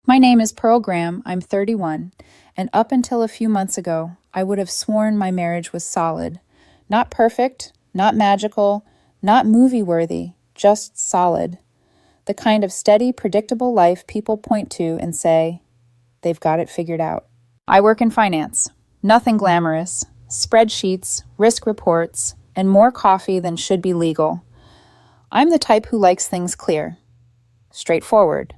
My name is Pearl Graham. I'm 31, and up until a few months ago, I would have sworn my marriage was solid. Not perfect, not magical, not movie-worthy, just solid. The kind of steady, predictable life people point to and say, they've got it figured out. I work in finance. Nothing glamorous. Spreadsheets, risk reports, and more coffee than should be legal. I'm the type who likes things clear. Straightforward.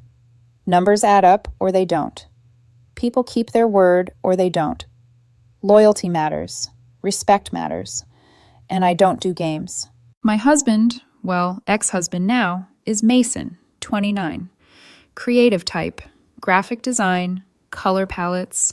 Numbers add up or they don't. People keep their word or they don't. Loyalty matters. Respect matters. And I don't do games. My husband, well, ex-husband now, is Mason, 29. Creative type. Graphic design, color palettes,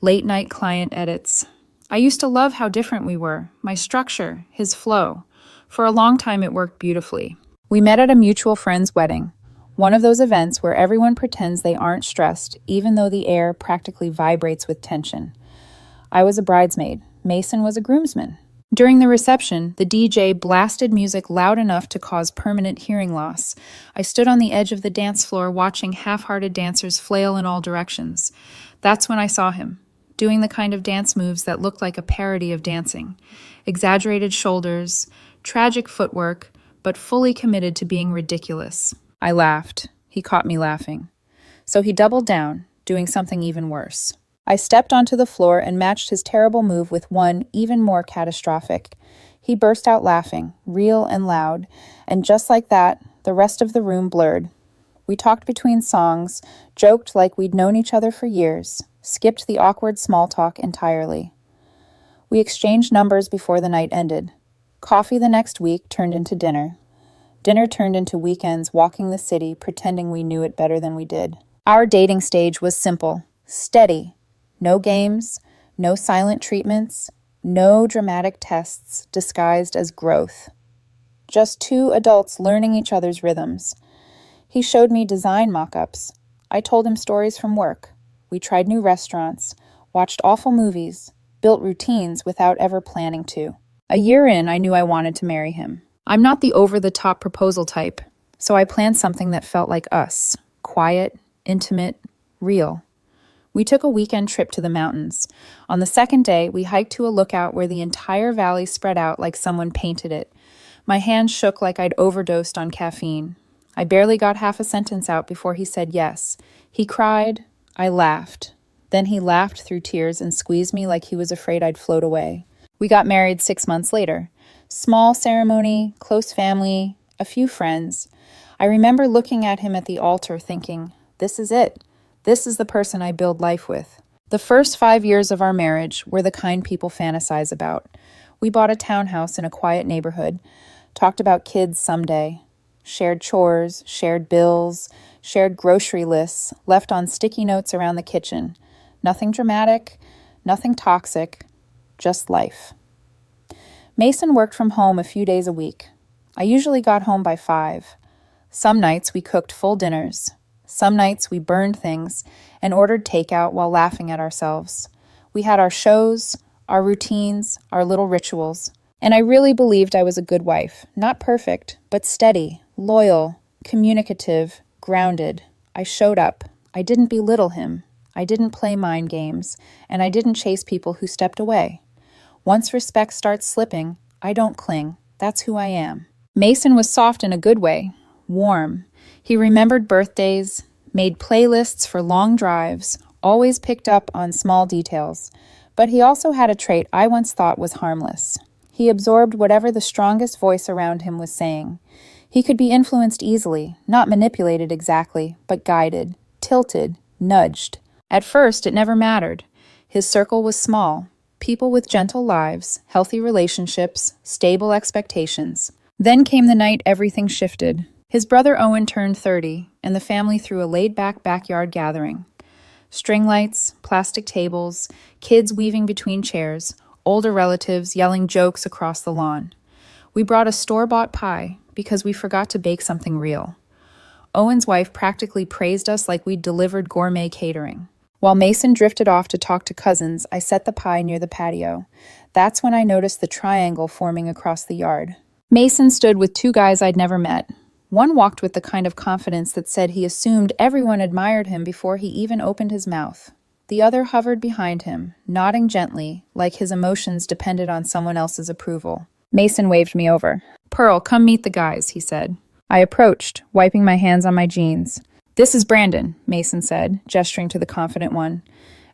late-night client edits. I used to love how different we were, my structure, his flow. For a long time it worked beautifully. We met at a mutual friend's wedding, one of those events where everyone pretends they aren't stressed, even though the air practically vibrates with tension. I was a bridesmaid. Mason was a groomsman. During the reception, the DJ blasted music loud enough to cause permanent hearing loss. I stood on the edge of the dance floor watching half-hearted dancers flail in all directions. That's when I saw him, doing the kind of dance moves that looked like a parody of dancing. Exaggerated shoulders, tragic footwork, but fully committed to being ridiculous. I laughed. He caught me laughing. So he doubled down, doing something even worse. I stepped onto the floor and matched his terrible move with one even more catastrophic. He burst out laughing, real and loud, and just like that, the rest of the room blurred. We talked between songs, joked like we'd known each other for years, skipped the awkward small talk entirely. We exchanged numbers before the night ended. Coffee the next week turned into dinner. Dinner turned into weekends walking the city, pretending we knew it better than we did. Our dating stage was simple, steady. No games, no silent treatments, no dramatic tests disguised as growth. Just two adults learning each other's rhythms. He showed me design mock-ups. I told him stories from work. We tried new restaurants, watched awful movies, built routines without ever planning to. A year in, I knew I wanted to marry him. I'm not the over-the-top proposal type, so I planned something that felt like us. Quiet, intimate, real. We took a weekend trip to the mountains. On the second day, we hiked to a lookout where the entire valley spread out like someone painted it. My hands shook like I'd overdosed on caffeine. I barely got half a sentence out before he said yes. He cried. I laughed. Then he laughed through tears and squeezed me like he was afraid I'd float away. We got married 6 months later. Small ceremony, close family, a few friends. I remember looking at him at the altar thinking, this is it. This is the person I build life with. The first 5 years of our marriage were the kind people fantasize about. We bought a townhouse in a quiet neighborhood, talked about kids someday, shared chores, shared bills, shared grocery lists, left on sticky notes around the kitchen. Nothing dramatic, nothing toxic, just life. Mason worked from home a few days a week. I usually got home by 5. Some nights we cooked full dinners. Some nights we burned things and ordered takeout while laughing at ourselves. We had our shows, our routines, our little rituals. And I really believed I was a good wife. Not perfect, but steady, loyal, communicative, grounded. I showed up. I didn't belittle him. I didn't play mind games. And I didn't chase people who stepped away. Once respect starts slipping, I don't cling. That's who I am. Mason was soft in a good way, warm. He remembered birthdays, made playlists for long drives, always picked up on small details. But he also had a trait I once thought was harmless. He absorbed whatever the strongest voice around him was saying. He could be influenced easily, not manipulated exactly, but guided, tilted, nudged. At first, it never mattered. His circle was small. People with gentle lives, healthy relationships, stable expectations. Then came the night everything shifted. His brother Owen turned 30, and the family threw a laid-back backyard gathering. String lights, plastic tables, kids weaving between chairs, older relatives yelling jokes across the lawn. We brought a store-bought pie because we forgot to bake something real. Owen's wife practically praised us like we'd delivered gourmet catering. While Mason drifted off to talk to cousins, I set the pie near the patio. That's when I noticed the triangle forming across the yard. Mason stood with 2 guys I'd never met. One walked with the kind of confidence that said he assumed everyone admired him before he even opened his mouth. The other hovered behind him, nodding gently, like his emotions depended on someone else's approval. Mason waved me over. "Pearl, come meet the guys," he said. I approached, wiping my hands on my jeans. "This is Brandon," Mason said, gesturing to the confident one.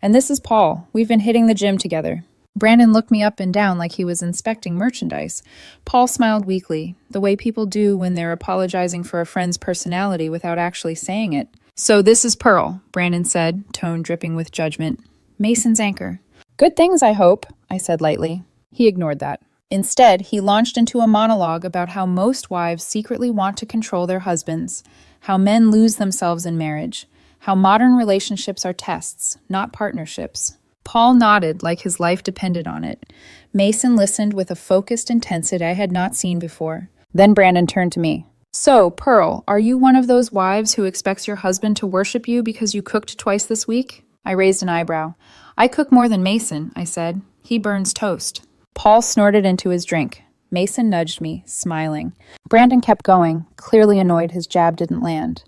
"And this is Paul. We've been hitting the gym together." Brandon looked me up and down like he was inspecting merchandise. Paul smiled weakly, the way people do when they're apologizing for a friend's personality without actually saying it. "So this is Pearl," Brandon said, tone dripping with judgment. "Mason's anchor." "Good things, I hope," I said lightly. He ignored that. Instead, he launched into a monologue about how most wives secretly want to control their husbands, how men lose themselves in marriage, how modern relationships are tests, not partnerships. Paul nodded like his life depended on it. Mason listened with a focused intensity I had not seen before. Then Brandon turned to me. "So, Pearl, are you one of those wives who expects your husband to worship you because you cooked twice this week?" I raised an eyebrow. "I cook more than Mason," I said. "He burns toast." Paul snorted into his drink. Mason nudged me, smiling. Brandon kept going, clearly annoyed his jab didn't land.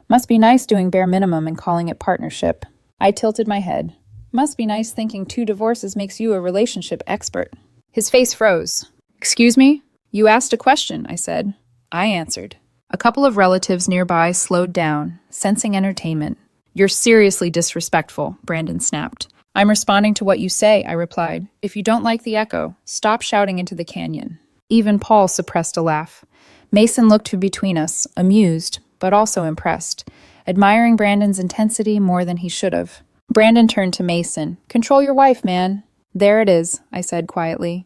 "Must be nice doing bare minimum and calling it partnership." I tilted my head. "Must be nice thinking 2 divorces makes you a relationship expert." His face froze. "Excuse me? You asked a question," I said. I answered. A couple of relatives nearby slowed down, sensing entertainment. "You're seriously disrespectful," Brandon snapped. "I'm responding to what you say," I replied. "If you don't like the echo, stop shouting into the canyon." Even Paul suppressed a laugh. Mason looked between us, amused, but also impressed, admiring Brandon's intensity more than he should have. Brandon turned to Mason. "Control your wife, man." "There it is," I said quietly.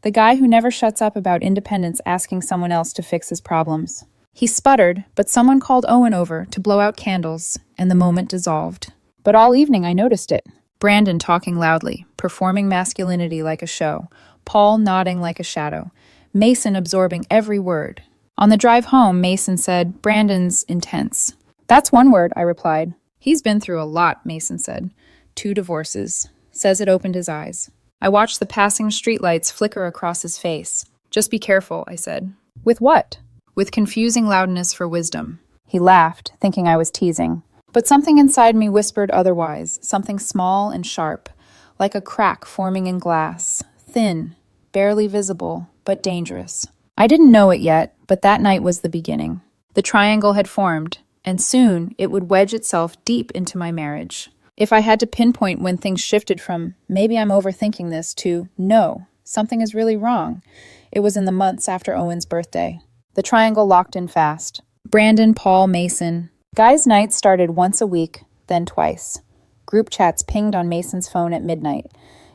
The guy who never shuts up about independence asking someone else to fix his problems. He sputtered, but someone called Owen over to blow out candles, and the moment dissolved. But all evening I noticed it. Brandon talking loudly, performing masculinity like a show, Paul nodding like a shadow, Mason absorbing every word. On the drive home, Mason said, "Brandon's intense." "That's one word," I replied. "He's been through a lot," Mason said. 2 divorces. Says it opened his eyes. I watched the passing streetlights flicker across his face. "Just be careful," I said. "With what?" "With confusing loudness for wisdom." He laughed, thinking I was teasing. But something inside me whispered otherwise, something small and sharp, like a crack forming in glass, thin, barely visible, but dangerous. I didn't know it yet, but that night was the beginning. The triangle had formed, and soon it would wedge itself deep into my marriage. If I had to pinpoint when things shifted from, "Maybe I'm overthinking this," to, "No, something is really wrong," it was in the months after Owen's birthday. The triangle locked in fast. Brandon, Paul, Mason. Guys' nights started once a week, then twice. Group chats pinged on Mason's phone at midnight.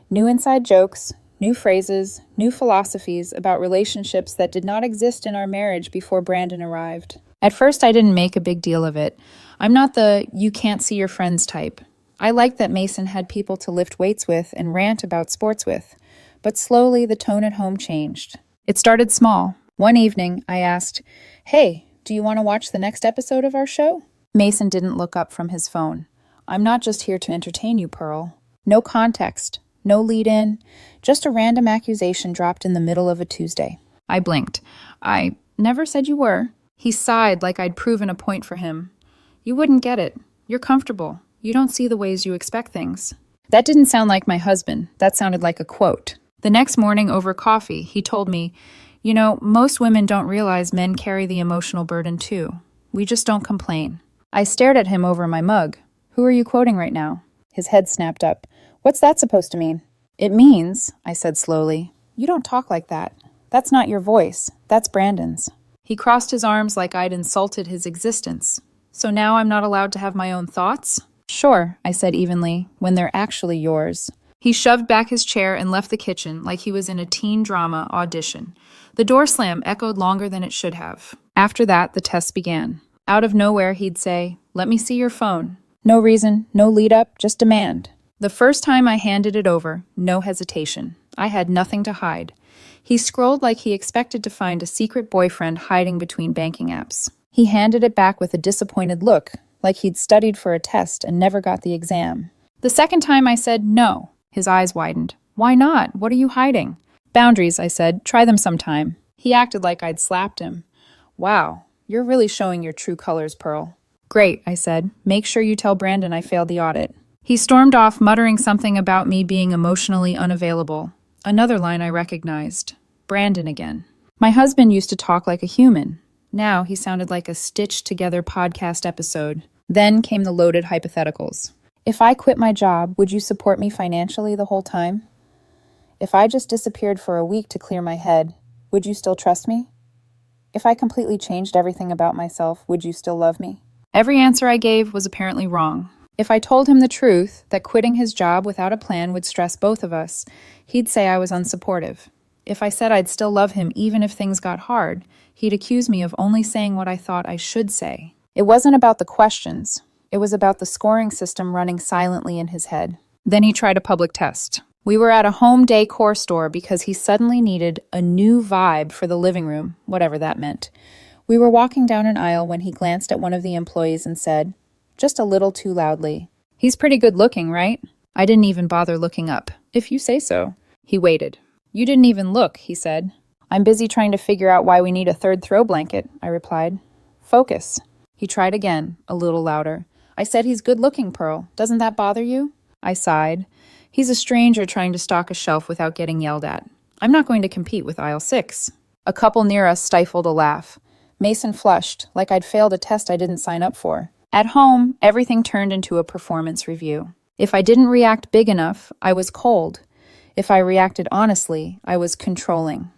New inside jokes, new phrases, new philosophies about relationships that did not exist in our marriage before Brandon arrived. At first, I didn't make a big deal of it. I'm not the "you can't see your friends" type. I liked that Mason had people to lift weights with and rant about sports with. But slowly, the tone at home changed. It started small. One evening, I asked, "Hey, do you want to watch the next episode of our show?" Mason didn't look up from his phone. "I'm not just here to entertain you, Pearl." No context, no lead-in, just a random accusation dropped in the middle of a Tuesday. I blinked. "I never said you were." He sighed like I'd proven a point for him. "You wouldn't get it. You're comfortable. You don't see the ways you expect things." That didn't sound like my husband. That sounded like a quote. The next morning over coffee, he told me, "You know, most women don't realize men carry the emotional burden too. We just don't complain." I stared at him over my mug. "Who are you quoting right now?" His head snapped up. "What's that supposed to mean?" "It means," I said slowly, "you don't talk like that. That's not your voice. That's Brandon's." He crossed his arms like I'd insulted his existence. "So now I'm not allowed to have my own thoughts?" "Sure," I said evenly, "when they're actually yours." He shoved back his chair and left the kitchen like he was in a teen drama audition. The door slam echoed longer than it should have. After that, the test began. Out of nowhere, he'd say, "Let me see your phone." No reason, no lead-up, just demand. The first time I handed it over, no hesitation. I had nothing to hide. He scrolled like he expected to find a secret boyfriend hiding between banking apps. He handed it back with a disappointed look, like he'd studied for a test and never got the exam. The second time I said no. His eyes widened. "Why not? What are you hiding?" "Boundaries," I said. "Try them sometime." He acted like I'd slapped him. Wow, You're really showing your true colors, Pearl. Great, I said. Make sure you tell Brandon I failed the audit. He stormed off, muttering something about me being emotionally unavailable. Another line I recognized. Brandon again. My husband used to talk like a human. Now he sounded like a stitched-together podcast episode. Then came the loaded hypotheticals. If I quit my job, would you support me financially the whole time? If I just disappeared for a week to clear my head, would you still trust me? If I completely changed everything about myself, would you still love me? Every answer I gave was apparently wrong. If I told him the truth, that quitting his job without a plan would stress both of us, he'd say I was unsupportive. If I said I'd still love him even if things got hard, he'd accuse me of only saying what I thought I should say. It wasn't about the questions. It was about the scoring system running silently in his head. Then he tried a public test. We were at a home decor store because he suddenly needed a new vibe for the living room, whatever that meant. We were walking down an aisle when he glanced at one of the employees and said, just a little too loudly, "He's pretty good looking, right?" I didn't even bother looking up. "If you say so." He waited. "You didn't even look," he said. "I'm busy trying to figure out why we need a third throw blanket," I replied. "Focus." He tried again, a little louder. "I said he's good looking, Pearl. Doesn't that bother you?" I sighed. He's a stranger trying to stock a shelf without getting yelled at. I'm not going to compete with aisle 6. A couple near us stifled a laugh. Mason flushed, like I'd failed a test I didn't sign up for. At home, everything turned into a performance review. If I didn't react big enough, I was cold. If I reacted honestly, I was controlling.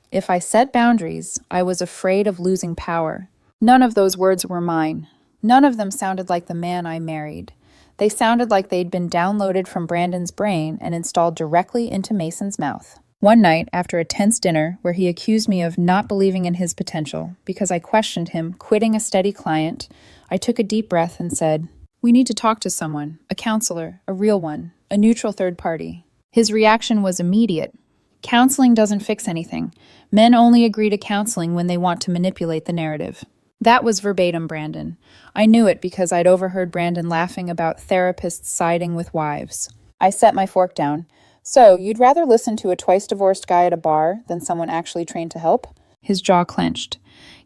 If I set boundaries, I was afraid of losing power. None of those words were mine. None of them sounded like the man I married. They sounded like they'd been downloaded from Brandon's brain and installed directly into Mason's mouth. One night, after a tense dinner where he accused me of not believing in his potential because I questioned him quitting a steady client, I took a deep breath and said, "We need to talk to someone, a counselor, a real one, a neutral third party." His reaction was immediate. "Counseling doesn't fix anything. Men only agree to counseling when they want to manipulate the narrative." That was verbatim Brandon. I knew it because I'd overheard Brandon laughing about therapists siding with wives. I set my fork down. "So, you'd rather listen to a twice-divorced guy at a bar than someone actually trained to help?" His jaw clenched.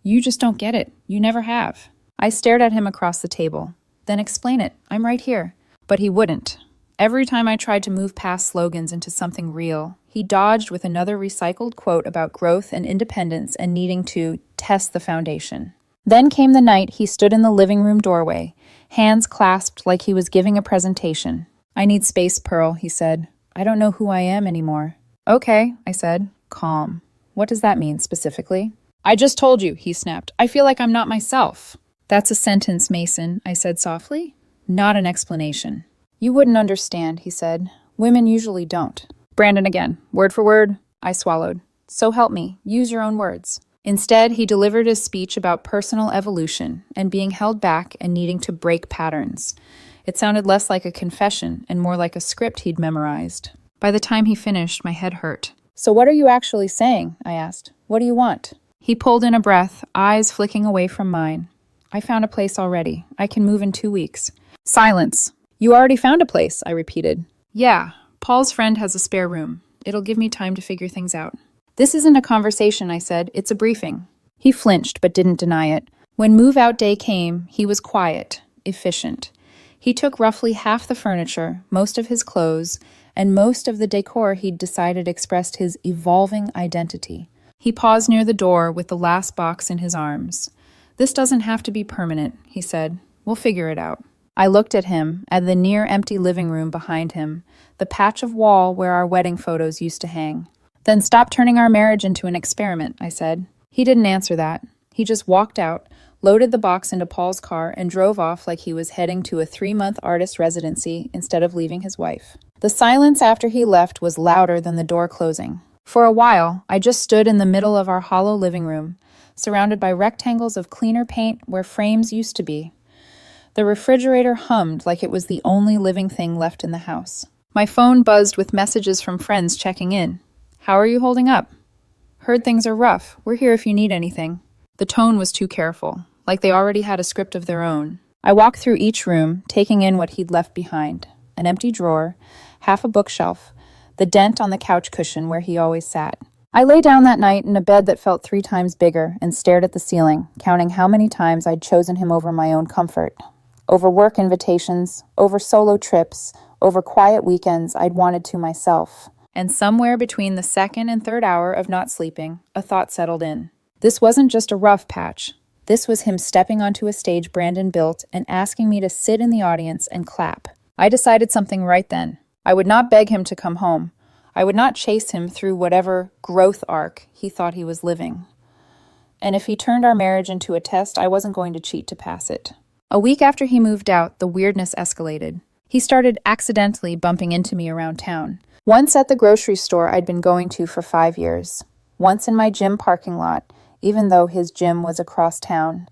"You just don't get it. You never have." I stared at him across the table. "Then explain it. I'm right here." But he wouldn't. Every time I tried to move past slogans into something real, he dodged with another recycled quote about growth and independence and needing to test the foundation. Then came the night he stood in the living room doorway, hands clasped like he was giving a presentation. "I need space, Pearl," he said. "I don't know who I am anymore." "Okay," I said, calm. "What does that mean specifically?" "I just told you," he snapped. "I feel like I'm not myself." "That's a sentence, Mason," I said softly. "Not an explanation." "You wouldn't understand," he said. "Women usually don't." Brandon again, word for word. I swallowed. "So help me, use your own words." Instead, he delivered his speech about personal evolution and being held back and needing to break patterns. It sounded less like a confession and more like a script he'd memorized. By the time he finished, my head hurt. "So what are you actually saying?" I asked. "What do you want?" He pulled in a breath, eyes flicking away from mine. "I found a place already. I can move in 2 weeks." Silence. "You already found a place," I repeated. "Yeah. Paul's friend has a spare room. It'll give me time to figure things out." "This isn't a conversation," I said. "It's a briefing." He flinched, but didn't deny it. When move-out day came, he was quiet, efficient. He took roughly half the furniture, most of his clothes, and most of the decor he'd decided expressed his evolving identity. He paused near the door with the last box in his arms. "This doesn't have to be permanent," he said. "We'll figure it out." I looked at him, at the near-empty living room behind him, the patch of wall where our wedding photos used to hang. "Then stop turning our marriage into an experiment," I said. He didn't answer that. He just walked out, loaded the box into Paul's car, and drove off like he was heading to a 3-month artist residency instead of leaving his wife. The silence after he left was louder than the door closing. For a while, I just stood in the middle of our hollow living room, surrounded by rectangles of cleaner paint where frames used to be. The refrigerator hummed like it was the only living thing left in the house. My phone buzzed with messages from friends checking in. "How are you holding up?" "Heard things are rough. We're here if you need anything." The tone was too careful, like they already had a script of their own. I walked through each room, taking in what he'd left behind. An empty drawer, half a bookshelf, the dent on the couch cushion where he always sat. I lay down that night in a bed that felt 3 times bigger and stared at the ceiling, counting how many times I'd chosen him over my own comfort. Over work invitations, over solo trips, over quiet weekends I'd wanted to myself. And somewhere between the second and third hour of not sleeping, a thought settled in. This wasn't just a rough patch. This was him stepping onto a stage Brandon built and asking me to sit in the audience and clap. I decided something right then. I would not beg him to come home. I would not chase him through whatever growth arc he thought he was living. And if he turned our marriage into a test, I wasn't going to cheat to pass it. A week after he moved out, the weirdness escalated. He started accidentally bumping into me around town. Once at the grocery store I'd been going to for 5 years. Once in my gym parking lot, even though his gym was across town.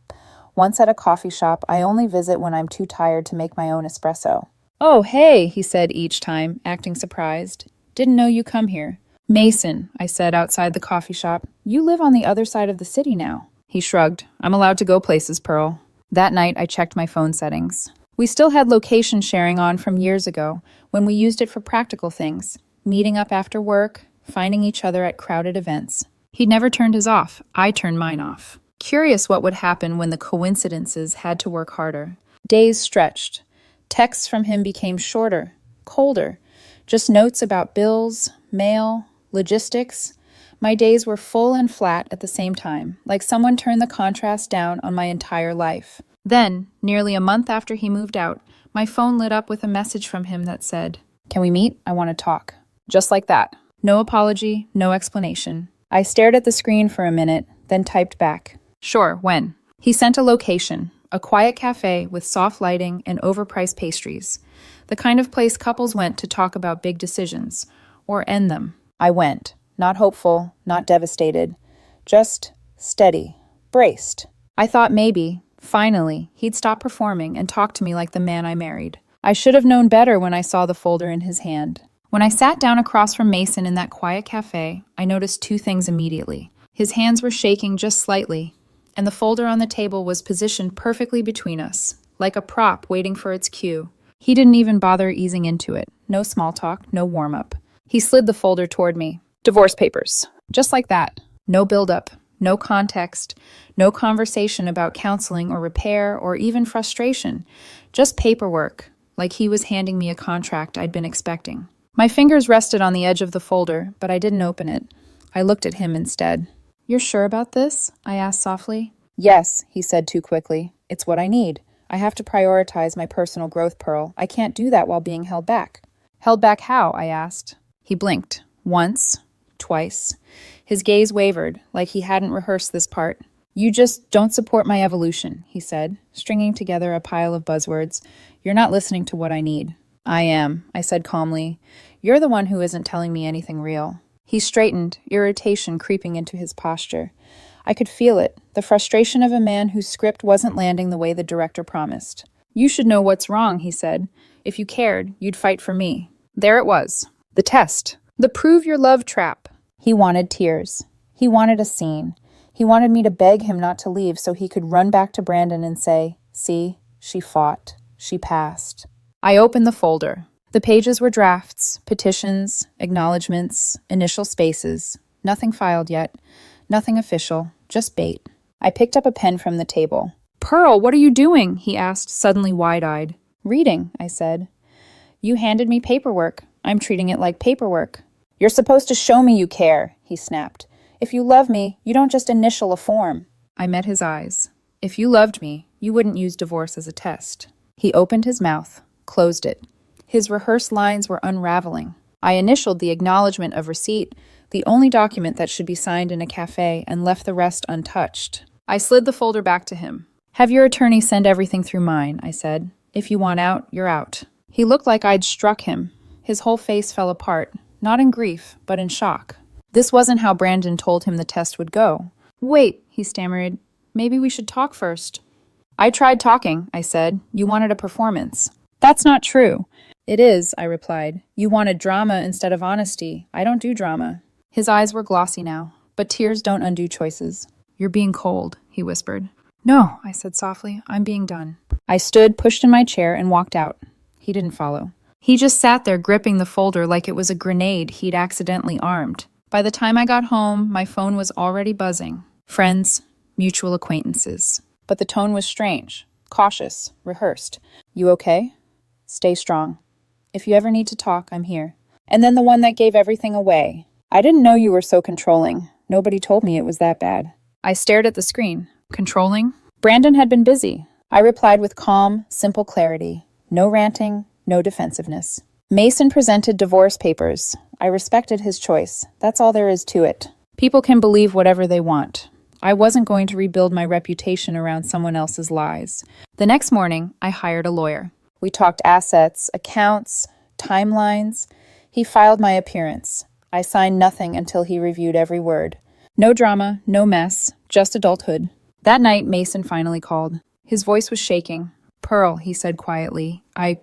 Once at a coffee shop I only visit when I'm too tired to make my own espresso. "Oh, hey," he said each time, acting surprised. "Didn't know you come here." "Mason," I said outside the coffee shop, "you live on the other side of the city now." He shrugged. "I'm allowed to go places, Pearl." That night, I checked my phone settings. We still had location sharing on from years ago, when we used it for practical things, meeting up after work, finding each other at crowded events. He'd never turned his off. I turned mine off. Curious what would happen when the coincidences had to work harder. Days stretched. Texts from him became shorter, colder. Just notes about bills, mail, logistics. My days were full and flat at the same time, like someone turned the contrast down on my entire life. Then, nearly a month after he moved out, my phone lit up with a message from him that said, "Can we meet? I want to talk." Just like that. No apology, no explanation. I stared at the screen for a minute, then typed back, "Sure, when?" He sent a location, a quiet cafe with soft lighting and overpriced pastries. The kind of place couples went to talk about big decisions, or end them. I went, not hopeful, not devastated, just steady, braced. I thought maybe, finally, he'd stop performing and talk to me like the man I married. I should have known better when I saw the folder in his hand. When I sat down across from Mason in that quiet cafe, I noticed 2 things immediately. His hands were shaking just slightly, and the folder on the table was positioned perfectly between us, like a prop waiting for its cue. He didn't even bother easing into it. No small talk, no warm-up. He slid the folder toward me. "Divorce papers." Just like that. No build-up, no context, no conversation about counseling or repair or even frustration. Just paperwork, like he was handing me a contract I'd been expecting. My fingers rested on the edge of the folder, but I didn't open it. I looked at him instead. "You're sure about this?" I asked softly. "Yes," he said too quickly. "It's what I need. I have to prioritize my personal growth, Pearl. I can't do that while being held back." "Held back how?" I asked. He blinked. Once, twice. His gaze wavered, like he hadn't rehearsed this part. "You just don't support my evolution," he said, stringing together a pile of buzzwords. "You're not listening to what I need." "I am," I said calmly. "You're the one who isn't telling me anything real." He straightened, irritation creeping into his posture. I could feel it, the frustration of a man whose script wasn't landing the way the director promised. "You should know what's wrong," he said. "If you cared, you'd fight for me." There it was. The test. The prove your love trap. He wanted tears. He wanted a scene. He wanted me to beg him not to leave so he could run back to Brandon and say, "See, she fought. She passed." I opened the folder. The pages were drafts, petitions, acknowledgments, initial spaces. Nothing filed yet. Nothing official. Just bait. I picked up a pen from the table. "Pearl, what are you doing?" he asked, suddenly wide-eyed. "Reading," I said. "You handed me paperwork. I'm treating it like paperwork." "You're supposed to show me you care," he snapped. "If you love me, you don't just initial a form." I met his eyes. "If you loved me, you wouldn't use divorce as a test." He opened his mouth, closed it. His rehearsed lines were unraveling. I initialed the acknowledgement of receipt, the only document that should be signed in a cafe, and left the rest untouched. I slid the folder back to him. "Have your attorney send everything through mine," I said. "If you want out, you're out." He looked like I'd struck him. His whole face fell apart, not in grief, but in shock. This wasn't how Brandon told him the test would go. "Wait," he stammered. "Maybe we should talk first." "I tried talking," I said. "You wanted a performance." "That's not true." "It is," I replied. "You wanted drama instead of honesty. I don't do drama." His eyes were glossy now, but tears don't undo choices. "You're being cold," he whispered. "No," I said softly. "I'm being done." I stood, pushed in my chair, and walked out. He didn't follow. He just sat there gripping the folder like it was a grenade he'd accidentally armed. By the time I got home, my phone was already buzzing. Friends, mutual acquaintances. But the tone was strange, cautious, rehearsed. You okay? Stay strong. If you ever need to talk, I'm here. And then the one that gave everything away. I didn't know you were so controlling. Nobody told me it was that bad. I stared at the screen. Controlling? Brandon had been busy. I replied with calm, simple clarity. No ranting, no defensiveness. Mason presented divorce papers. I respected his choice. That's all there is to it. People can believe whatever they want. I wasn't going to rebuild my reputation around someone else's lies. The next morning, I hired a lawyer. We talked assets, accounts, timelines. He filed my appearance. I signed nothing until he reviewed every word. No drama, no mess, just adulthood. That night, Mason finally called. His voice was shaking. Pearl, he said quietly, I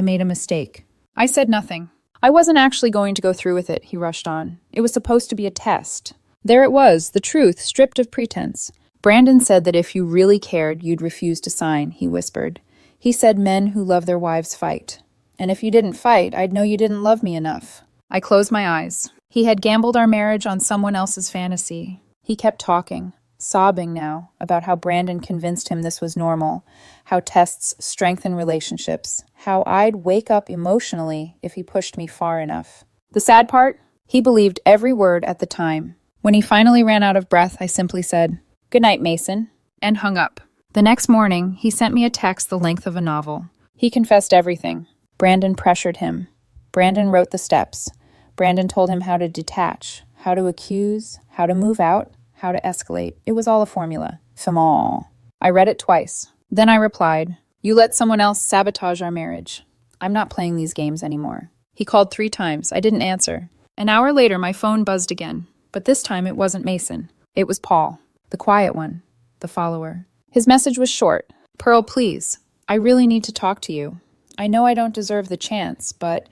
made a mistake. I said nothing. I wasn't actually going to go through with it, he rushed on. It was supposed to be a test. There it was, the truth, stripped of pretense. Brandon said that if you really cared, you'd refuse to sign, he whispered. He said men who love their wives fight. And if you didn't fight, I'd know you didn't love me enough. I closed my eyes. He had gambled our marriage on someone else's fantasy. He kept talking, sobbing now, about how Brandon convinced him this was normal, how tests strengthen relationships, how I'd wake up emotionally if he pushed me far enough. The sad part? He believed every word at the time. When he finally ran out of breath, I simply said, "Good night, Mason," and hung up. The next morning, he sent me a text the length of a novel. He confessed everything. Brandon pressured him. Brandon wrote the steps. Brandon told him how to detach, how to accuse, how to move out, how to escalate. It was all a formula. Famol. I read it twice. Then I replied, "You let someone else sabotage our marriage. I'm not playing these games anymore." He called 3 times. I didn't answer. An hour later, my phone buzzed again. But this time it wasn't Mason. It was Paul, the quiet one, the follower. His message was short. "Pearl, please. I really need to talk to you. I know I don't deserve the chance, but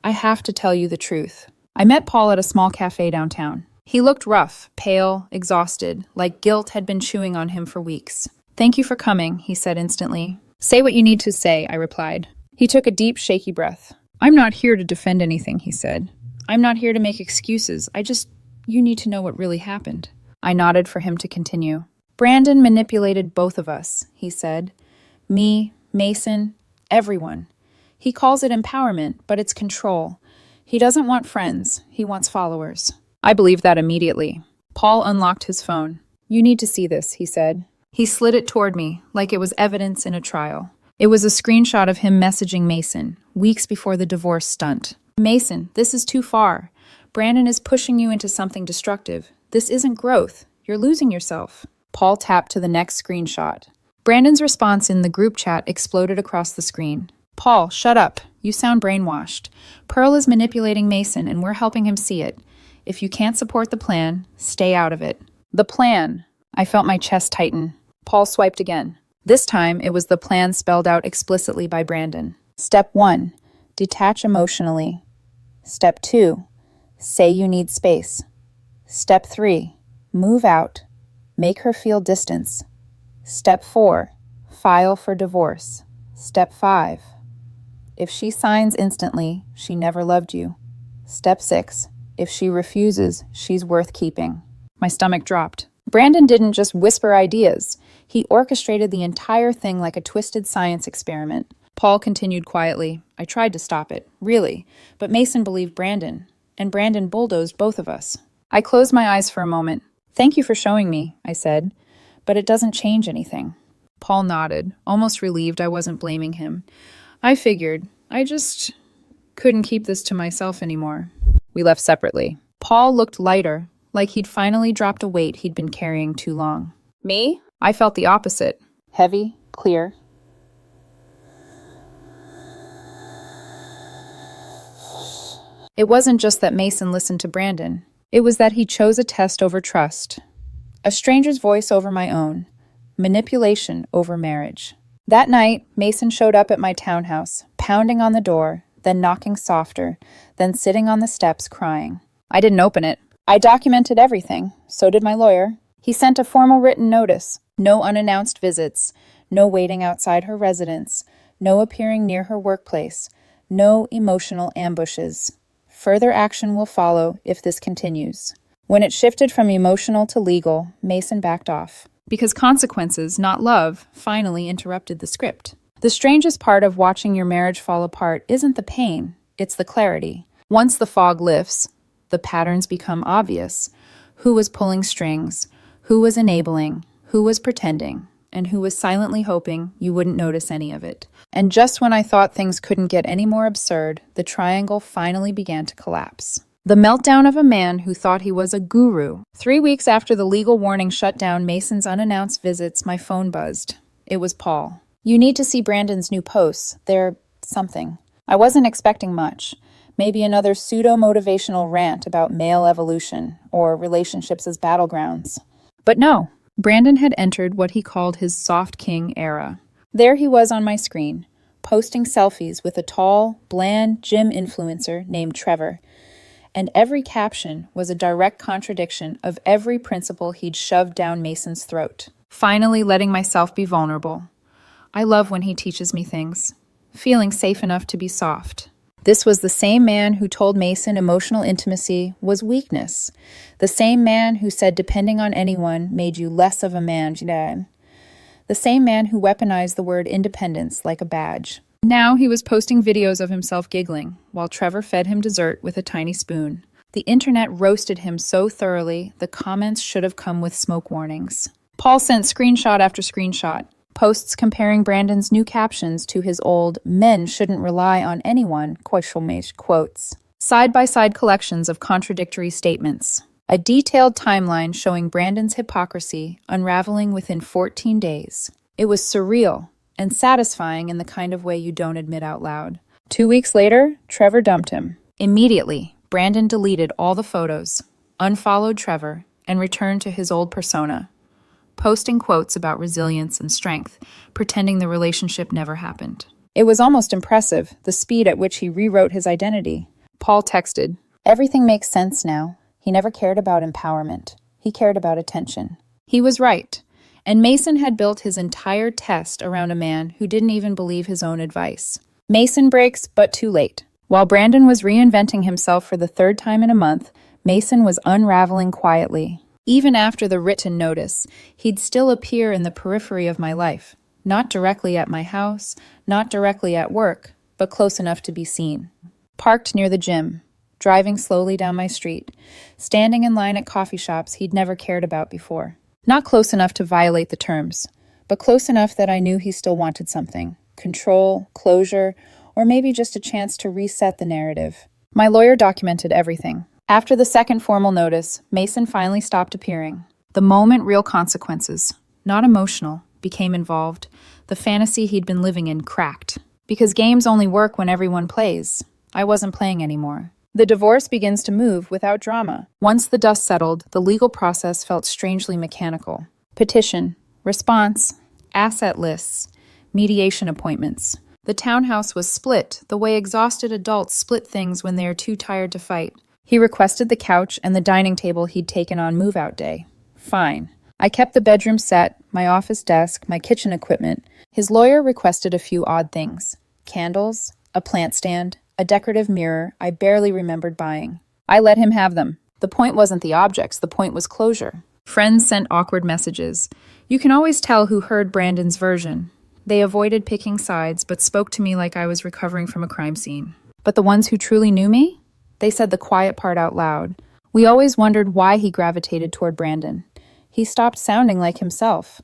I have to tell you the truth." I met Paul at a small cafe downtown. He looked rough, pale, exhausted, like guilt had been chewing on him for weeks. "Thank you for coming," he said instantly. "Say what you need to say," I replied. He took a deep, shaky breath. "I'm not here to defend anything," he said. "I'm not here to make excuses. You need to know what really happened." I nodded for him to continue. "Brandon manipulated both of us," he said. "Me, Mason, everyone. He calls it empowerment, but it's control. He doesn't want friends. He wants followers." I believed that immediately. Paul unlocked his phone. "You need to see this," he said. He slid it toward me, like it was evidence in a trial. It was a screenshot of him messaging Mason, weeks before the divorce stunt. "Mason, this is too far. Brandon is pushing you into something destructive. This isn't growth. You're losing yourself." Paul tapped to the next screenshot. Brandon's response in the group chat exploded across the screen. "Paul, shut up. You sound brainwashed. Pearl is manipulating Mason, and we're helping him see it. If you can't support the plan, stay out of it." The plan. I felt my chest tighten. Paul swiped again. This time, it was the plan spelled out explicitly by Brandon. Step 1. Detach emotionally. Step 2. Say you need space. Step 3. Move out. Make her feel distance. Step 4. File for divorce. Step 5. If she signs instantly, she never loved you. Step 6. If she refuses, she's worth keeping. My stomach dropped. Brandon didn't just whisper ideas. He orchestrated the entire thing like a twisted science experiment. Paul continued quietly. I tried to stop it, really, but Mason believed Brandon, and Brandon bulldozed both of us. I closed my eyes for a moment. "Thank you for showing me," I said, "but it doesn't change anything." Paul nodded, almost relieved I wasn't blaming him. I figured. I just couldn't keep this to myself anymore. We left separately. Paul looked lighter, like he'd finally dropped a weight he'd been carrying too long. Me? I felt the opposite. Heavy, clear. It wasn't just that Mason listened to Brandon. It was that he chose a test over trust. A stranger's voice over my own. Manipulation over marriage. That night, Mason showed up at my townhouse, pounding on the door, then knocking softer, then sitting on the steps crying. I didn't open it. I documented everything. So did my lawyer. He sent a formal written notice. No unannounced visits. No waiting outside her residence. No appearing near her workplace. No emotional ambushes. Further action will follow if this continues. When it shifted from emotional to legal, Mason backed off. Because consequences, not love, finally interrupted the script. The strangest part of watching your marriage fall apart isn't the pain, it's the clarity. Once the fog lifts, the patterns become obvious. Who was pulling strings? Who was enabling? Who was pretending? And who was silently hoping you wouldn't notice any of it. And just when I thought things couldn't get any more absurd, the triangle finally began to collapse. The meltdown of a man who thought he was a guru. 3 weeks after the legal warning shut down Mason's unannounced visits, my phone buzzed. It was Paul. "You need to see Brandon's new posts. They're something." I wasn't expecting much. Maybe another pseudo-motivational rant about male evolution or relationships as battlegrounds. But no, Brandon had entered what he called his soft king era. There he was on my screen, posting selfies with a tall, bland gym influencer named Trevor. And every caption was a direct contradiction of every principle he'd shoved down Mason's throat. Finally letting myself be vulnerable. I love when he teaches me things. Feeling safe enough to be soft. This was the same man who told Mason emotional intimacy was weakness. The same man who said depending on anyone made you less of a man. The same man who weaponized the word independence like a badge. Now he was posting videos of himself giggling, while Trevor fed him dessert with a tiny spoon. The internet roasted him so thoroughly, the comments should have come with smoke warnings. Paul sent screenshot after screenshot, posts comparing Brandon's new captions to his old "men shouldn't rely on anyone" quotes. Side-by-side collections of contradictory statements. A detailed timeline showing Brandon's hypocrisy unraveling within 14 days. It was surreal and satisfying in the kind of way you don't admit out loud. 2 weeks later, Trevor dumped him. Immediately, Brandon deleted all the photos, unfollowed Trevor, and returned to his old persona, posting quotes about resilience and strength, pretending the relationship never happened. It was almost impressive, the speed at which he rewrote his identity. Paul texted, "Everything makes sense now. He never cared about empowerment. He cared about attention." He was right. And Mason had built his entire test around a man who didn't even believe his own advice. Mason breaks, but too late. While Brandon was reinventing himself for the 3rd time in a month, Mason was unraveling quietly. Even after the written notice, he'd still appear in the periphery of my life. Not directly at my house, not directly at work, but close enough to be seen. Parked near the gym, driving slowly down my street, standing in line at coffee shops he'd never cared about before. Not close enough to violate the terms, but close enough that I knew he still wanted something. Control, closure, or maybe just a chance to reset the narrative. My lawyer documented everything. After the second formal notice, Mason finally stopped appearing. The moment real consequences, not emotional, became involved. The fantasy he'd been living in cracked. Because games only work when everyone plays. I wasn't playing anymore. The divorce begins to move without drama. Once the dust settled, the legal process felt strangely mechanical. Petition, response, asset lists, mediation appointments. The townhouse was split, the way exhausted adults split things when they are too tired to fight. He requested the couch and the dining table he'd taken on move-out day. Fine. I kept the bedroom set, my office desk, my kitchen equipment. His lawyer requested a few odd things. Candles, a plant stand, a decorative mirror I barely remembered buying. I let him have them. The point wasn't the objects, the point was closure. Friends sent awkward messages. You can always tell who heard Brandon's version. They avoided picking sides, but spoke to me like I was recovering from a crime scene. But the ones who truly knew me? They said the quiet part out loud. We always wondered why he gravitated toward Brandon. He stopped sounding like himself.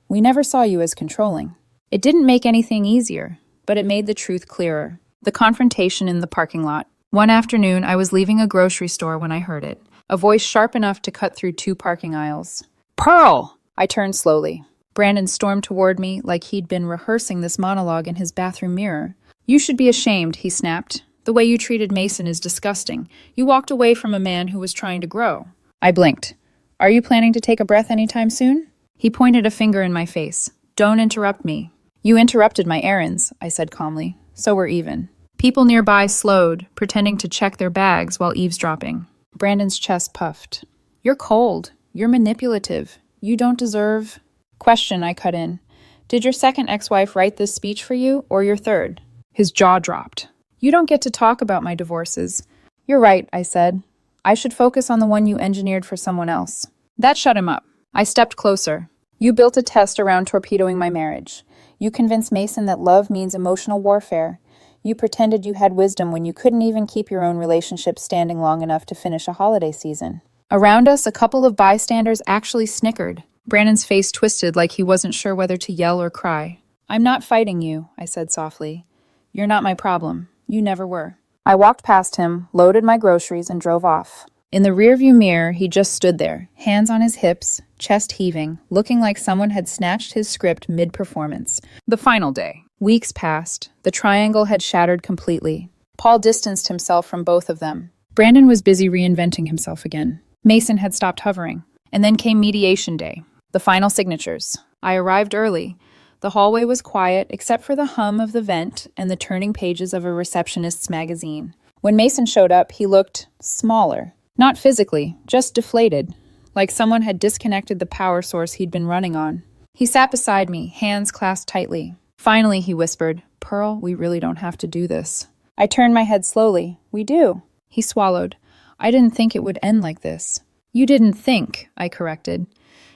We never saw you as controlling. It didn't make anything easier, but it made the truth clearer. The confrontation in the parking lot. One afternoon, I was leaving a grocery store when I heard it. A voice sharp enough to cut through 2 parking aisles. "Pearl!" I turned slowly. Brandon stormed toward me like he'd been rehearsing this monologue in his bathroom mirror. "You should be ashamed," he snapped. "The way you treated Mason is disgusting. You walked away from a man who was trying to grow." I blinked. "Are you planning to take a breath anytime soon?" He pointed a finger in my face. "Don't interrupt me." "You interrupted my errands," I said calmly. "So we're even." People nearby slowed, pretending to check their bags while eavesdropping. Brandon's chest puffed. "You're cold. You're manipulative. You don't deserve—" "Question," I cut in. "Did your second ex-wife write this speech for you, or your third?" His jaw dropped. "You don't get to talk about my divorces. You're right, I said. I should focus on the one you engineered for someone else. That shut him up. I stepped closer. You built a test around torpedoing my marriage. You convinced Mason that love means emotional warfare. You pretended you had wisdom when you couldn't even keep your own relationship standing long enough to finish a holiday season. Around us, a couple of bystanders actually snickered. Brandon's face twisted like he wasn't sure whether to yell or cry. I'm not fighting you, I said softly. You're not my problem. You never were. I walked past him, loaded my groceries, and drove off. In the rearview mirror, he just stood there, hands on his hips, chest heaving, looking like someone had snatched his script mid-performance. The final day. Weeks passed. The triangle had shattered completely. Paul distanced himself from both of them. Brandon was busy reinventing himself again. Mason had stopped hovering. And then came mediation day. The final signatures. I arrived early. The hallway was quiet, except for the hum of the vent and the turning pages of a receptionist's magazine. When Mason showed up, he looked smaller. Not physically, just deflated, like someone had disconnected the power source he'd been running on. He sat beside me, hands clasped tightly. Finally, he whispered, Pearl, we really don't have to do this. I turned my head slowly. We do. He swallowed. I didn't think it would end like this. You didn't think, I corrected.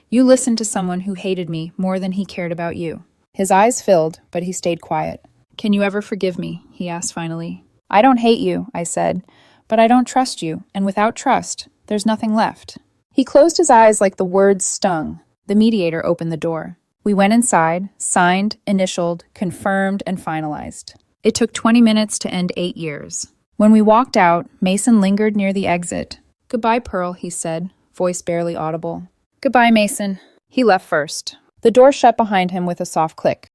You listened to someone who hated me more than he cared about you. His eyes filled, but he stayed quiet. Can you ever forgive me? He asked finally. I don't hate you, I said. But I don't trust you, and without trust, there's nothing left. He closed his eyes like the words stung. The mediator opened the door. We went inside, signed, initialed, confirmed, and finalized. It took 20 minutes to end 8 years. When we walked out, Mason lingered near the exit. Goodbye, Pearl, he said, voice barely audible. Goodbye, Mason. He left first. The door shut behind him with a soft click.